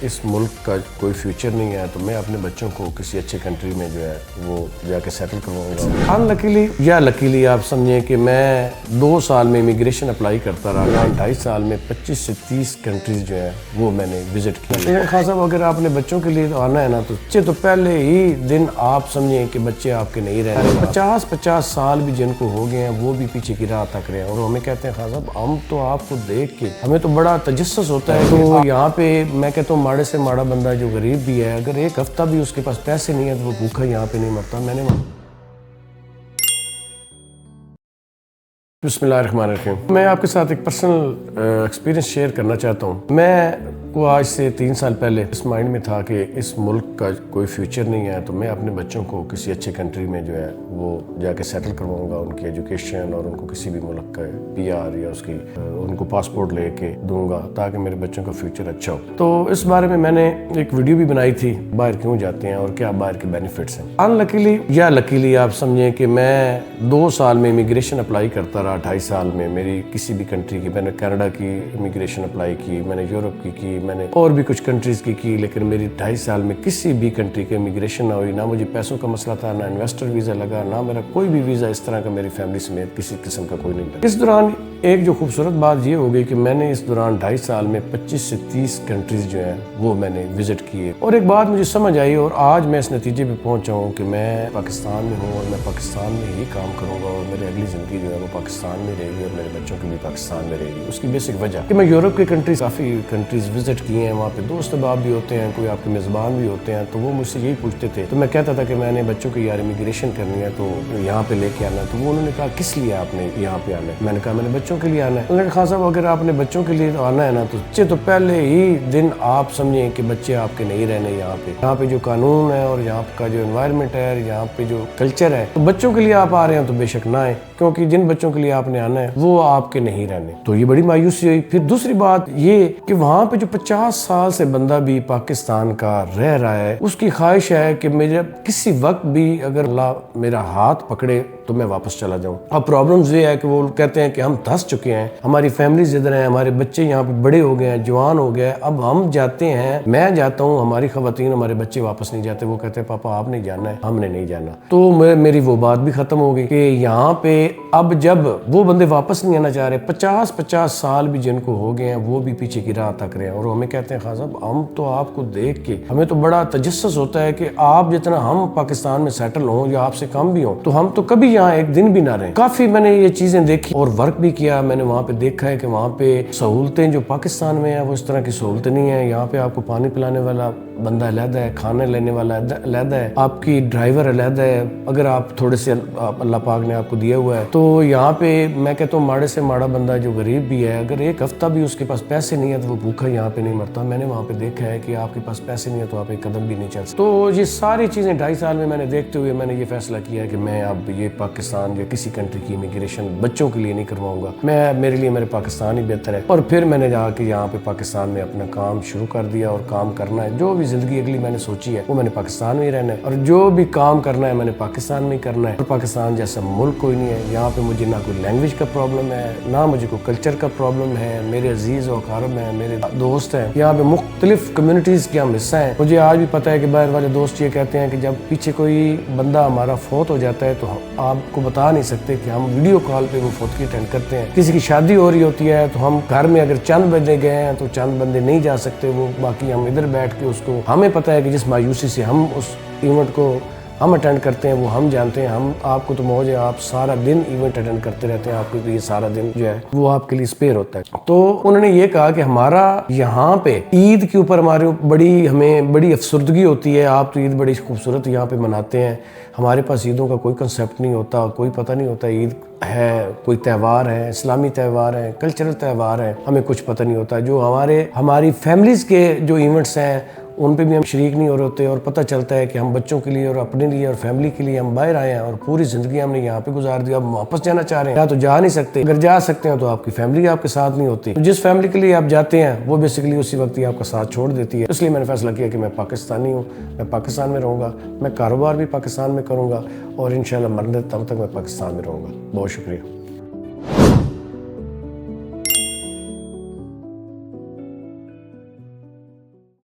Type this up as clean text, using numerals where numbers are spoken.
اس ملک کا کوئی فیوچر نہیں ہے تو میں اپنے بچوں کو کسی اچھے کنٹری میں جو ہے وہ جا کے سیٹل کرواؤں گا۔ انلکیلی یا لکیلی آپ سمجھیں کہ میں 2 سال میں امیگریشن اپلائی کرتا رہا، 2.5 سال میں 25 سے 30 کنٹریز جو ہیں وہ میں نے وزٹ کی۔ خان صاحب اگر آپ نے بچوں کے لیے آنا ہے نا تو پہلے ہی دن آپ سمجھیں کہ بچے آپ کے نہیں رہے۔ 50 سال بھی جن کو ہو گئے ہیں وہ بھی پیچھے کی راہ تک رہے ہیں، اور ہمیں کہتے ہیں خان صاحب ہم تو آپ کو دیکھ کے ہمیں تو بڑا تجسس ہوتا ہے۔ تو یہاں پہ میں کہتا ہوں ماڑے سے ماڑا بندہ جو غریب بھی ہے، اگر ایک ہفتہ بھی اس کے پاس پیسے نہیں ہے تو وہ بھوکا یہاں پہ نہیں مرتا۔ بسم اللہ الرحمن الرحیم۔ میں آپ کے ساتھ ایک پرسنل ایکسپیرینس شیئر کرنا چاہتا ہوں۔ میں کو آج سے 3 سال پہلے اس مائنڈ میں تھا کہ اس ملک کا کوئی فیوچر نہیں ہے تو میں اپنے بچوں کو کسی اچھے کنٹری میں جو ہے وہ جا کے سیٹل کرواؤں گا، ان کی ایجوکیشن اور ان کو کسی بھی ملک کا PR یا اس کی ان کو پاسپورٹ لے کے دوں گا تاکہ میرے بچوں کا فیوچر اچھا ہو۔ تو اس بارے میں نے ایک ویڈیو بھی بنائی تھی، باہر کیوں جاتے ہیں اور کیا باہر کے بینیفٹس ہیں۔ انلکیلی یا لکیلی آپ سمجھیں کہ میں 2 سال میں امیگریشن اپلائی کرتا رہا، 2.5 سال میں میری کسی بھی کنٹری کی، میں نے کینیڈا کی امیگریشن اپلائی کی، میں نے یورپ کی میں نے اور بھی کچھ کنٹریز کی، لیکن میری 2.5 سال میں کسی بھی کنٹری کی امیگریشن نہ ہوئی، نہ مجھے پیسوں کا مسئلہ تھا، نہ انویسٹر ویزا لگا، نہ میرا کوئی بھی ویزا اس طرح کا میری فیملی سمیت کسی قسم کا کوئی نہیں لگا۔ اس دوران ایک جو خوبصورت بات یہ ہو گئی کہ میں نے اس دوران 2.5 سال میں 25 سے 30 کنٹریز جو ہیں وہ میں نے وزٹ کیے، اور ایک بات مجھے سمجھ آئی اور آج میں اس نتیجے پہ پہنچا ہوں کہ میں پاکستان میں ہوں اور میں پاکستان میں ہی کام کروں گا، اور میری اگلی زندگی جو ہے وہ پاکستان میں رہے گی اور میرے بچوں کی بھی پاکستان میں رہے گی۔ اس کی بیسک وجہ کہ میں یورپ کے کافی کنٹریز وزٹ کیے ہیں، وہاں پہ دوست احباب بھی ہوتے ہیں، کوئی آپ کے میزبان بھی ہوتے ہیں، تو وہ مجھ سے یہی پوچھتے تھے، تو میں کہتا تھا کہ میں نے بچوں کی یار امیگریشن کرنی ہے تو یہاں پہ لے کے آنا، تو وہ انہوں نے کہا کس لیے آپ نے یہاں پہ آنا ہے؟ میں نے کہا میں نے بچوں کے لیے آنا ہے۔ انہوں نے کہا خان صاحب اگر آپ نے بچوں کے لیے آنا ہے نا تو پہلے ہی دن آپ سمجھیں کہ بچے آپ کے نہیں رہنے یہاں پہ جو قانون ہے اور یہاں کا جو انوائرمنٹ ہے، یہاں پہ جو کلچر ہے، تو بچوں کے لیے آپ آ رہے ہیں تو بے شک نہ آئیں، کیونکہ جن بچوں کے لیے آپ نے آنا ہے وہ آپ کے نہیں رہنے۔ تو یہ بڑی مایوسی ہوئی۔ پھر دوسری بات یہ کہ وہاں پہ جو 50 سال سے بندہ بھی پاکستان کا رہ رہا ہے، اس کی خواہش ہے کہ میرے کسی وقت بھی اگر اللہ میرا ہاتھ پکڑے تو میں واپس چلا جاؤں۔ اب پرابلمز یہ ہے کہ وہ کہتے ہیں کہ ہم دھس چکے ہیں، ہماری فیملیز ادھر ہیں، ہمارے بچے یہاں پہ بڑے ہو گئے ہیں، جوان ہو گئے، اب ہم جاتے ہیں، میں جاتا ہوں، ہماری خواتین ہمارے بچے واپس نہیں جاتے، وہ کہتے ہیں پاپا آپ نہیں جانا ہے، ہم نے نہیں جانا۔ تو میری وہ بات بھی ختم ہو گئی کہ یہاں پہ اب جب وہ بندے واپس نہیں آنا چاہ رہے، 50 سال بھی جن کو ہو گئے ہیں وہ بھی پیچھے کی راہ تک رہے ہیں، اور ہمیں کہتے ہیں خان صاحب ہم تو آپ کو دیکھ کے ہمیں تو بڑا تجسس ہوتا ہے کہ آپ جتنا ہم پاکستان میں سیٹل ہوں یا آپ سے کم بھی ہوں تو ہم تو کبھی یہاں ایک دن بھی نہ رہیں۔ کافی میں نے یہ چیزیں دیکھی اور ورک بھی کیا، میں نے وہاں پہ دیکھا ہے کہ وہاں پہ سہولتیں جو پاکستان میں ہیں وہ اس طرح کی سہولتیں نہیں ہیں۔ یہاں پہ آپ کو پانی پلانے والا بندہ علیحدہ ہے، کھانے لینے والا علیحدہ ہے، آپ کی ڈرائیور علیحدہ ہے، اگر آپ تھوڑے سے اللہ پاک نے آپ کو دیا ہوا ہے تو یہاں پہ میں کہتا ہوں ماڑے سے ماڑا بندہ جو غریب بھی ہے، اگر ایک ہفتہ بھی اس کے پاس پیسے نہیں ہے تو وہ بھوکا یہاں پہ نہیں مرتا۔ میں نے وہاں پہ دیکھا ہے کہ آپ کے پاس پیسے نہیں ہے تو آپ ایک قدم بھی نہیں چل سکتے۔ تو یہ ساری چیزیں 2.5 سال میں نے دیکھتے ہوئے میں نے یہ فیصلہ کیا ہے کہ میں اب یہ پاکستان یا کسی کنٹری کی امیگریشن بچوں کے لیے نہیں کرواؤں گا، میرے لیے میرے پاکستان ہی بہتر ہے۔ اور پھر میں نے جا کے یہاں پہ پاکستان میں اپنا کام شروع کر دیا اور کام کرنا ہے، جو بھی زندگی اگلی میں نے سوچی ہے وہ میں نے پاکستان میں ہی رہنا ہے، اور جو بھی کام کرنا ہے میں نے پاکستان میں ہی کرنا ہے۔ اور پاکستان جیسا ملک کوئی نہیں ہے، یہاں پہ مجھے نہ کوئی لینگویج کا پرابلم ہے، نہ مجھے کوئی کلچر کا پرابلم ہے، میرے عزیز و اقارب ہیں، میرے دوست ہیں، یہاں پہ مختلف کمیونٹیز کے ہم حصہ ہیں۔ مجھے آج بھی پتہ ہے کہ باہر والے دوست یہ کہتے ہیں کہ جب پیچھے کوئی بندہ ہمارا فوت ہو جاتا ہے تو آپ کو بتا نہیں سکتے کہ ہم ویڈیو کال پہ وہ فوت کی اٹینڈ کرتے ہیں۔ کسی کی شادی ہو رہی ہوتی ہے تو ہم گھر میں اگر چند بندے گئے ہیں تو چند بندے نہیں جا سکتے، وہ باقی ہم ادھر بیٹھ کے اس کو، ہمیں پتہ ہے کہ جس مایوسی سے ہم اس ایونٹ کو ہم اٹینڈ کرتے ہیں وہ ہم جانتے ہیں۔ ہم آپ کو تو موج ہے، آپ سارا دن ایونٹ اٹینڈ کرتے رہتے ہیں، آپ کو تو یہ سارا دن جو ہے وہ آپ کے لیے اسپیئر ہوتا ہے۔ تو انہوں نے یہ کہا کہ ہمارا یہاں پہ عید کے اوپر ہمیں بڑی افسردگی ہوتی ہے، آپ تو عید بڑی خوبصورت یہاں پہ مناتے ہیں، ہمارے پاس عیدوں کا کوئی کنسیپٹ نہیں ہوتا، کوئی پتہ نہیں ہوتا عید ہے، کوئی تہوار ہے، اسلامی تہوار ہیں، کلچرل تہوار ہیں، ہمیں کچھ پتہ نہیں ہوتا۔ جو ہماری فیملیز کے جو ایونٹس ہیں ان پہ بھی ہم شریک نہیں ہو رہے ہوتے، اور پتہ چلتا ہے کہ ہم بچوں کے لیے اور اپنے لیے اور فیملی کے لیے ہم باہر آئے ہیں اور پوری زندگی ہم نے یہاں پہ گزار دیا، اب واپس جانا چاہ رہے ہیں، یا تو جا نہیں سکتے، اگر جا سکتے ہیں تو آپ کی فیملی آپ کے ساتھ نہیں ہوتی، جس فیملی کے لیے آپ جاتے ہیں وہ بیسیکلی اسی وقت ہی آپ کا ساتھ چھوڑ دیتی ہے۔ اس لیے میں نے فیصلہ کیا کہ میں پاکستانی ہوں، میں پاکستان میں رہوں گا، میں کاروبار بھی پاکستان میں کروں گا، اور انشاءاللہ مرنے تب تک میں پاکستان میں رہوں گا۔ بہت شکریہ۔